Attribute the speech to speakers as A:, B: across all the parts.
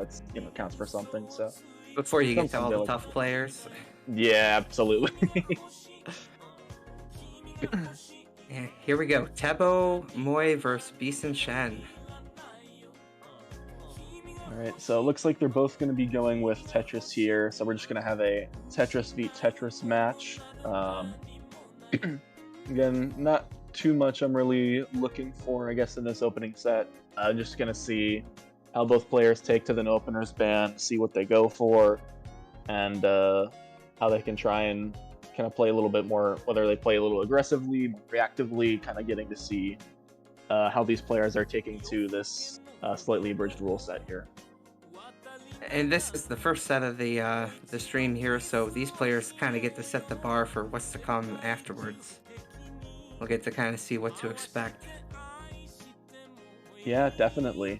A: that's counts for something. So
B: Before you get to all the
A: like
B: tough players.
A: Yeah, absolutely.
B: Yeah, here we go. Tebo Moy versus BeastinShen.
A: Alright, so it looks like they're both going to be going with Tetris here, so we're just going to have a Tetris v Tetris match. Again, not too much I'm really looking for, I guess, in this opening set. Just going to see how both players take to the opener's ban, see what they go for, and how they can try and kind of play a little bit more, whether they play a little aggressively, more reactively, kind of getting to see how these players are taking to this slightly abridged rule set here.
B: And this is the first set of the stream here, so these players kind of get to set the bar for what's to come afterwards. We'll get to kind of see what to expect.
A: Yeah, definitely.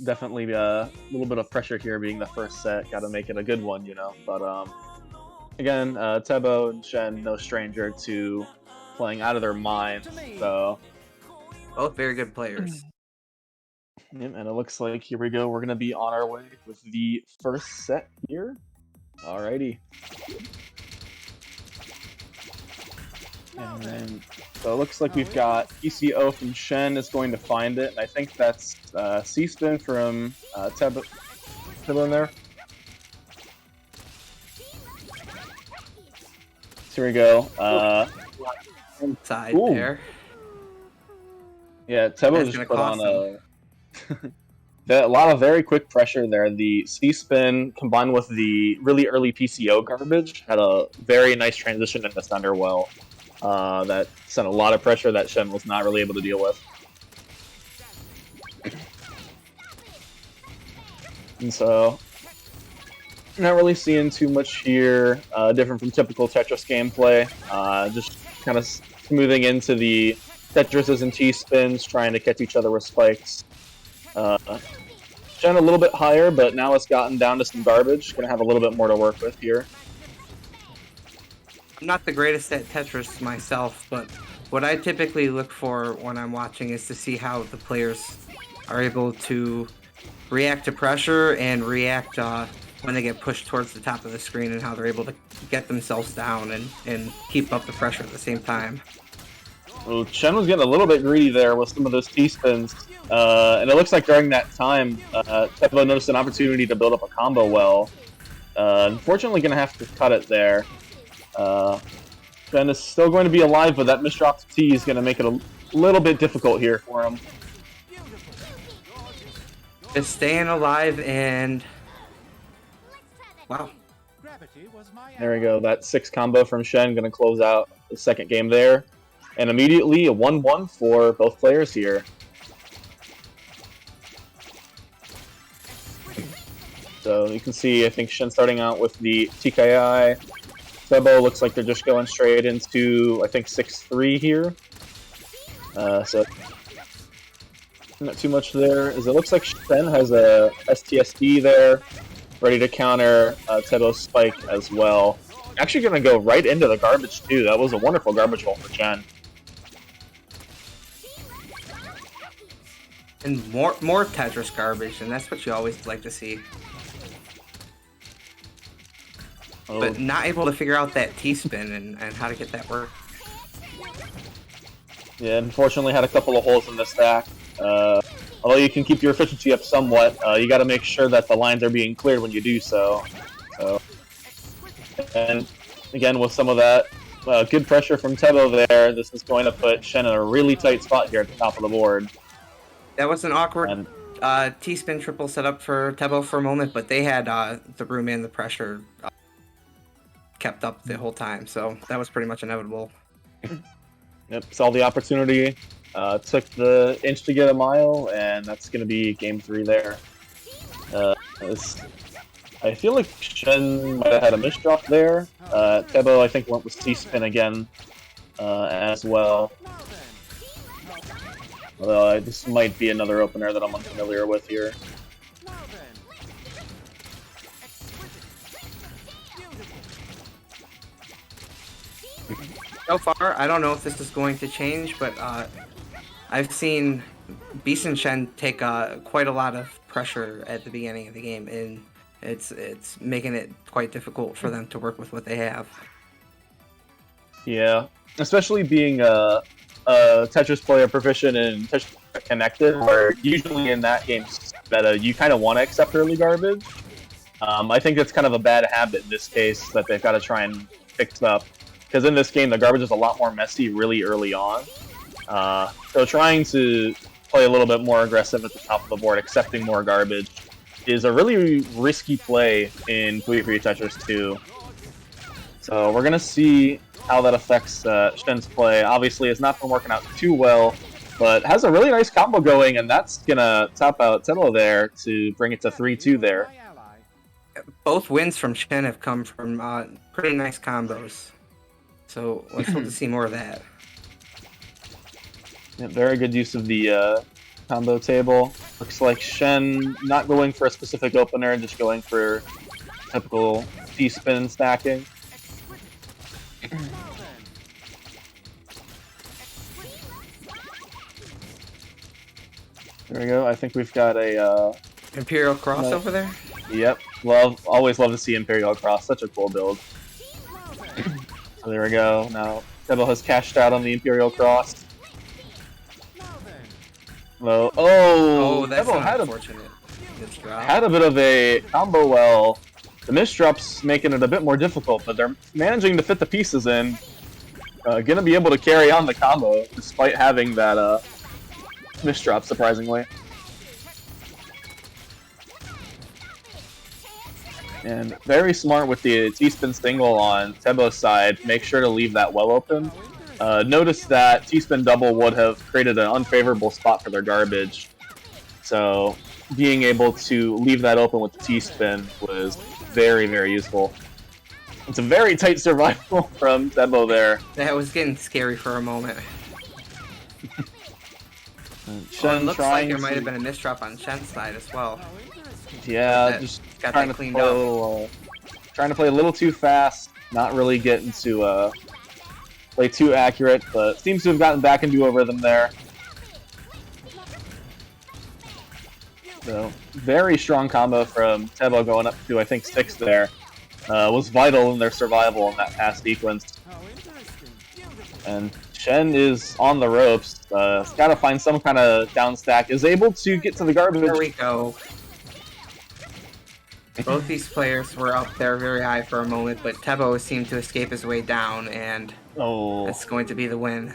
A: Definitely a little bit of pressure here being the first set. Got to make it a good one, But again, Tebo and Shen, no stranger to playing out of their minds. So
B: both very good players.
A: And it looks like here we go. We're gonna be on our way with the first set here. Alrighty. And then, so it looks like we've got ECO from Shen is going to find it, and I think that's C-Spin from Tebo in there. So here we go.
B: Side there.
A: Yeah, Tebo just put on a lot of very quick pressure there. The C-Spin combined with the really early PCO garbage had a very nice transition into Thunder well. That sent a lot of pressure that Shen was not really able to deal with. And so, not really seeing too much here, different from typical Tetris gameplay. Just kind of smoothing into the Tetrises and T-Spins, trying to catch each other with spikes. Shen a little bit higher, but now it's gotten down to some garbage. Gonna have a little bit more to work with here.
B: I'm not the greatest at Tetris myself, but what I typically look for when I'm watching is to see how the players are able to react to pressure and react when they get pushed towards the top of the screen, and how they're able to get themselves down and keep up the pressure at the same time.
A: Well, Shen was getting a little bit greedy there with some of those T-Spins, and it looks like during that time, Tebo noticed an opportunity to build up a combo well. Unfortunately, going to have to cut it there. Shen is still going to be alive, but that misdropped T is going to make it a little bit difficult here for him.
B: Just staying alive, and wow.
A: There we go. That 6 combo from Shen going to close out the second game there. And immediately a 1-1 for both players here. So you can see, I think Shen starting out with the TKI. Tebo looks like they're just going straight into, I think, 6-3 here. So not too much there. As it looks like Shen has a STSD there, ready to counter Tebo's spike as well. Actually going to go right into the garbage too. That was a wonderful garbage hole for Shen.
B: And more Tetris garbage, and that's what you always like to see.
A: Oh.
B: But not able to figure out that T-spin and how to get that work.
A: Yeah, unfortunately had a couple of holes in the stack. Although you can keep your efficiency up somewhat, you got to make sure that the lines are being cleared when you do so. And again, with some of that good pressure from Tebo there, this is going to put Shen in a really tight spot here at the top of the board.
B: That was an awkward T-spin triple setup for Tebo for a moment, but they had the room and the pressure kept up the whole time, so that was pretty much inevitable.
A: Yep, saw the opportunity, took the inch to get a mile, and that's going to be game 3 there. I feel like Shen might have had a misdrop there. Tebo, I think, went with C-spin again as well. Although this might be another opener that I'm unfamiliar with here.
B: So far, I don't know if this is going to change, but I've seen BeastinShen take quite a lot of pressure at the beginning of the game, and it's making it quite difficult for them to work with what they have.
A: Yeah, especially being a Tetris player proficient in Tetris Connected, where usually in that game meta you kind of want to accept early garbage. I think it's kind of a bad habit in this case that they've got to try and fix up, because in this game the garbage is a lot more messy really early on. So trying to play a little bit more aggressive at the top of the board, accepting more garbage, is a really risky play in Puyo Puyo Tetris 2. So we're going to see how that affects Shen's play. Obviously, it's not been working out too well, but has a really nice combo going, and that's going to top out Telo there to bring it to 3-2 there.
B: Both wins from Shen have come from pretty nice combos. So let's hope to see more of that.
A: Yeah, very good use of the combo table. Looks like Shen not going for a specific opener, just going for typical T-spin stacking. There we go. I think we've got a
B: Imperial Cross over there?
A: Yep. Always love to see Imperial Cross. Such a cool build. So there we go. Now Tebo has cashed out on the Imperial Cross. Well,
B: that's
A: Tebo
B: unfortunate.
A: had a bit of a combo. Well, the misdrops making it a bit more difficult, but they're managing to fit the pieces in. Gonna be able to carry on the combo despite having that misdrop, surprisingly. And very smart with the T-spin single on Tebo's side. Make sure to leave that well open. Notice that T-spin double would have created an unfavorable spot for their garbage. So being able to leave that open with the T-spin was very, very useful. It's a very tight survival from Tebo there.
B: That was getting scary for a moment.
A: Shen
B: it looks like there might have been a misdrop on Shen's side as well.
A: Yeah, just
B: got
A: trying
B: that
A: to
B: cleaned
A: play
B: up.
A: Trying to play a little too fast, not really getting to play too accurate, but seems to have gotten back into a rhythm there. So, very strong combo from Tebo going up to, I think, 6 there. Was vital in their survival in that past sequence. And Shen is on the ropes. Got to find some kind of down stack. Is able to get to the garbage.
B: There we go. Both these players were up there very high for a moment, but Tebo seemed to escape his way down, and that's going to be the win.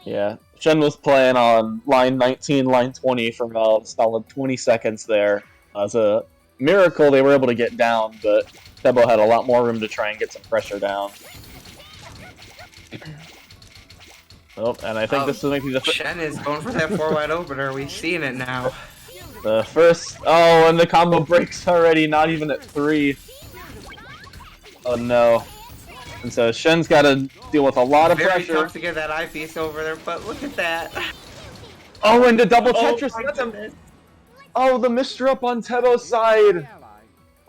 A: Yeah, Shen was playing on line 19, line 20 for about a solid 20 seconds there. As a miracle, they were able to get down, but Tebo had a lot more room to try and get some pressure down. Oh, and I think this is making the
B: Shen is going for that 4 wide opener. We've seen it now.
A: The first, and the combo breaks already, not even at 3. Oh no. And so Shen's got to deal with a lot of pressure.
B: Very tough to get that eyepiece over there, but look at that.
A: Oh, and the double Tetris. The misdrop on Tebo's side.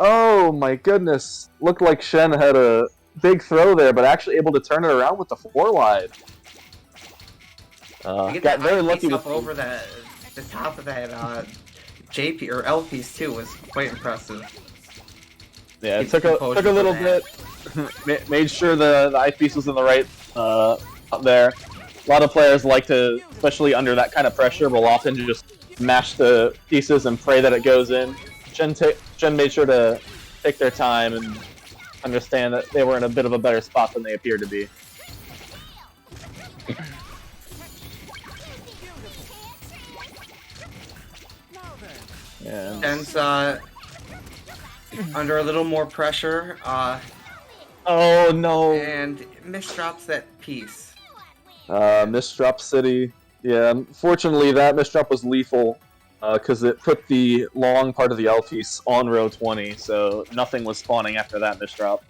A: Oh my goodness. Looked like Shen had a big throw there, but actually able to turn it around with the 4 wide. Got very lucky with
B: over the top of that JP or L piece too was quite impressive.
A: Yeah, it took a little bit. Made sure the eyepiece was in the right up there. A lot of players like to, especially under that kind of pressure, will often just mash the pieces and pray that it goes in. Shen made sure to take their time and understand that they were in a bit of a better spot than they appeared to be. Yeah.
B: Shen's under a little more pressure.
A: Oh no!
B: And misdrops that piece.
A: Misdrop City. Yeah, unfortunately that misdrop was lethal because it put the long part of the L piece on row 20, so nothing was spawning after that misdrop.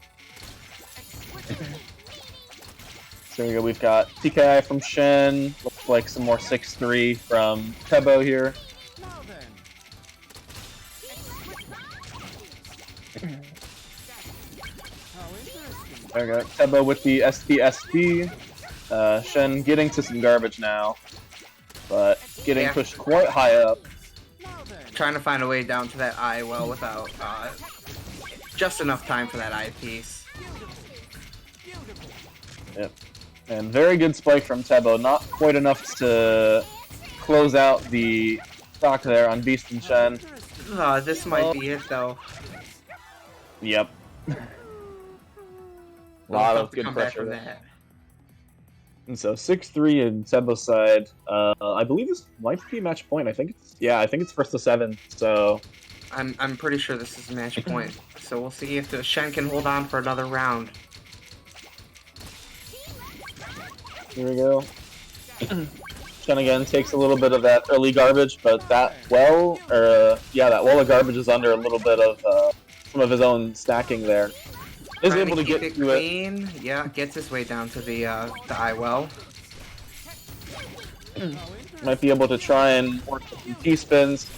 A: So there we go, we've got TKI from Shen, looks like some more 6-3 from Tebo here. There we go, Tebo with the SPSD. Shen getting to some garbage now. but getting pushed quite high up.
B: Trying to find a way down to that eye well without just enough time for that eye piece.
A: Yep. And very good spike from Tebo. Not quite enough to close out the stock there on BeastinShen.
B: This might be it though.
A: Yep. A lot of good pressure there. And so 6-3 in Tebo's side. I believe this might be match point. I think it's first to 7. So
B: I'm pretty sure this is match point. So we'll see if the Shen can hold on for another round.
A: Here we go. Shen again takes a little bit of that early garbage, but that well of garbage is under a little bit of some of his own stacking there. Is able to get
B: it
A: to
B: clean. Yeah, gets his way down to the eye well.
A: Might be able to try and work with some T-spins.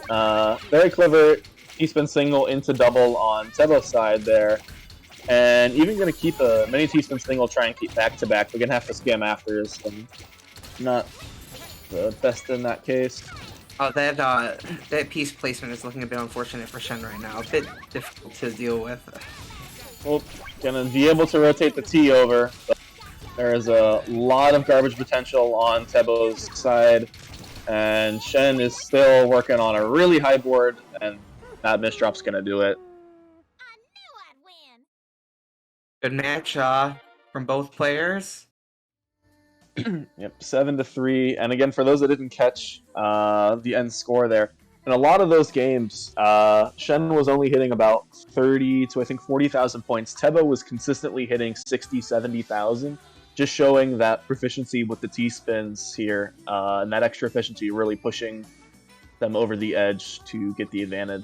A: Very clever T-spin single into double on Tebo's side there. And even going to keep a mini T-spin single, try and keep back-to-back. We're going to have to scam after, so not the best in that case.
B: That piece placement is looking a bit unfortunate for Shen right now. A bit difficult to deal with.
A: Well, going to be able to rotate the T over, but there is a lot of garbage potential on Tebo's side. And Shen is still working on a really high board, and that misdrop's going to do it.
B: Good match from both players.
A: Yep, 7-3. And again, for those that didn't catch the end score there, in a lot of those games, Shen was only hitting about 30 to I think 40,000 points. Tebo was consistently hitting 60, 70,000, just showing that proficiency with the T-spins here, and that extra efficiency really pushing them over the edge to get the advantage.